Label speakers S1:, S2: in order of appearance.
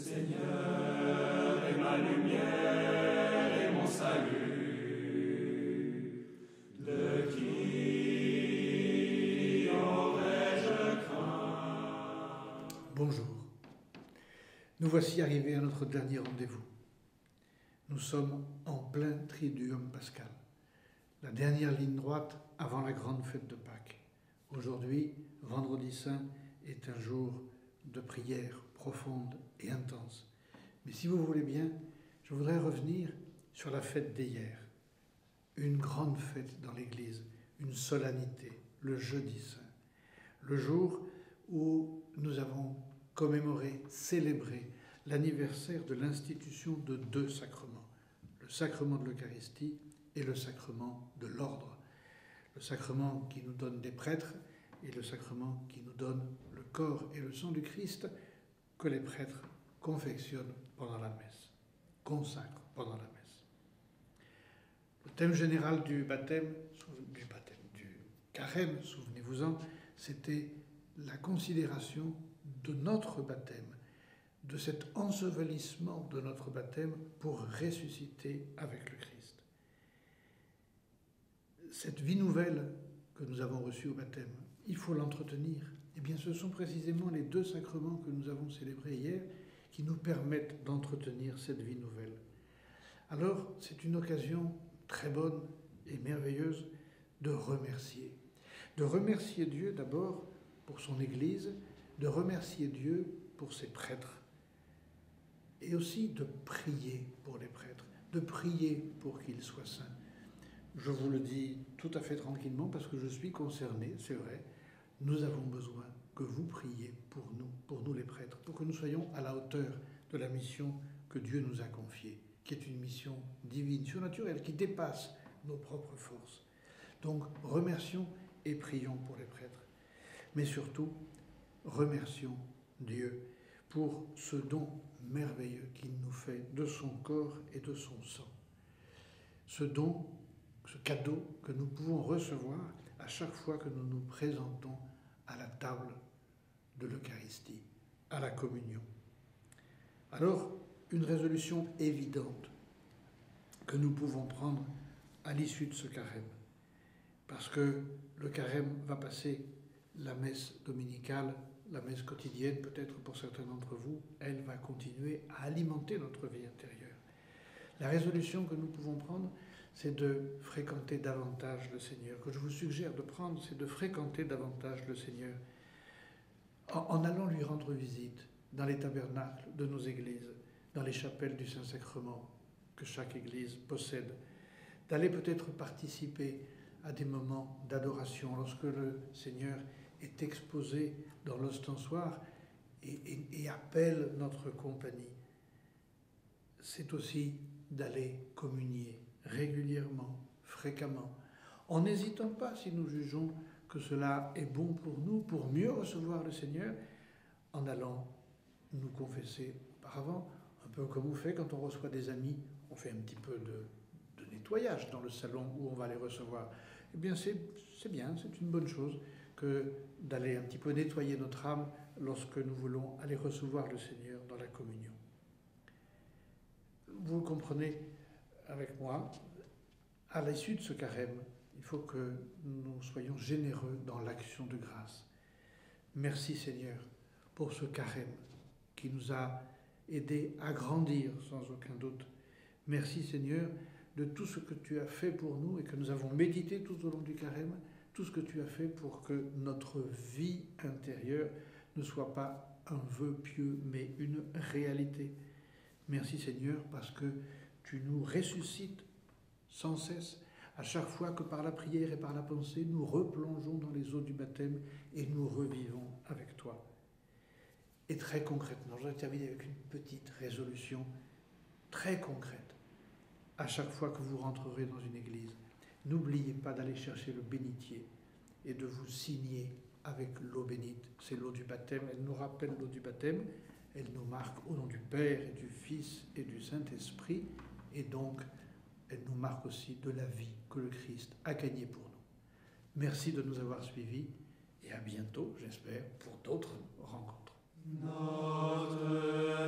S1: Seigneur est ma lumière et mon salut. De qui aurais-je craint?
S2: Bonjour. Nous voici arrivés à notre dernier rendez-vous. Nous sommes en plein Triduum pascal, la dernière ligne droite avant la grande fête de Pâques. Aujourd'hui, vendredi saint, est un jour de prière profonde et intense. Mais si vous voulez bien, je voudrais revenir sur la fête d'hier. Une grande fête dans l'Église, une solennité, le jeudi saint. Le jour où nous avons commémoré, célébré l'anniversaire de l'institution de deux sacrements, le sacrement de l'Eucharistie et le sacrement de l'ordre. Le sacrement qui nous donne des prêtres et le sacrement qui nous donne le corps et le sang du Christ que les prêtres confectionnent pendant la messe, consacrent pendant la messe. Le thème général du carême, souvenez-vous-en, c'était la considération de notre baptême, de cet ensevelissement de notre baptême pour ressusciter avec le Christ. Cette vie nouvelle que nous avons reçue au baptême, il faut l'entretenir. Eh bien, ce sont précisément les deux sacrements que nous avons célébrés hier qui nous permettent d'entretenir cette vie nouvelle. Alors, c'est une occasion très bonne et merveilleuse de remercier. De remercier Dieu d'abord pour son Église, de remercier Dieu pour ses prêtres, et aussi de prier pour les prêtres, de prier pour qu'ils soient saints. Je vous le dis tout à fait tranquillement parce que je suis concerné, c'est vrai. Nous avons besoin que vous priez pour nous les prêtres, pour que nous soyons à la hauteur de la mission que Dieu nous a confiée, qui est une mission divine, surnaturelle, qui dépasse nos propres forces. Donc, remercions et prions pour les prêtres. Mais surtout, remercions Dieu pour ce don merveilleux qu'il nous fait de son corps et de son sang. Ce don, ce cadeau que nous pouvons recevoir à chaque fois que nous nous présentons à la table de l'Eucharistie, à la communion. Alors, une résolution évidente que nous pouvons prendre à l'issue de ce carême, parce que le carême va passer la messe dominicale, la messe quotidienne, peut-être pour certains d'entre vous, elle va continuer à alimenter notre vie intérieure. La résolution que nous pouvons prendre, c'est de fréquenter davantage le Seigneur. Que je vous suggère de prendre, c'est de fréquenter davantage le Seigneur en allant lui rendre visite dans les tabernacles de nos églises, dans les chapelles du Saint-Sacrement que chaque église possède, d'aller peut-être participer à des moments d'adoration lorsque le Seigneur est exposé dans l'ostensoir et appelle notre compagnie. C'est aussi d'aller communier régulièrement, fréquemment, en n'hésitant pas, si nous jugeons que cela est bon pour nous, pour mieux recevoir le Seigneur, en allant nous confesser auparavant, un peu comme on fait quand on reçoit des amis, on fait un petit peu de nettoyage dans le salon où on va les recevoir. Eh bien, c'est bien, c'est une bonne chose que d'aller un petit peu nettoyer notre âme lorsque nous voulons aller recevoir le Seigneur dans la communion. Vous comprenez avec moi, à l'issue de ce carême, il faut que nous soyons généreux dans l'action de grâce. Merci Seigneur pour ce carême qui nous a aidés à grandir sans aucun doute. Merci Seigneur de tout ce que tu as fait pour nous et que nous avons médité tout au long du carême, tout ce que tu as fait pour que notre vie intérieure ne soit pas un vœu pieux, mais une réalité. Merci Seigneur parce que tu nous ressuscites sans cesse, à chaque fois que par la prière et par la pensée, nous replongeons dans les eaux du baptême et nous revivons avec toi. Et très concrètement, je vais terminer avec une petite résolution très concrète. À chaque fois que vous rentrerez dans une église, n'oubliez pas d'aller chercher le bénitier et de vous signer avec l'eau bénite. C'est l'eau du baptême, elle nous rappelle l'eau du baptême, elle nous marque au nom du Père et du Fils et du Saint-Esprit, et donc elle nous marque aussi de la vie que le Christ a gagnée pour nous. Merci de nous avoir suivis et à bientôt, j'espère, pour d'autres rencontres.
S1: Notre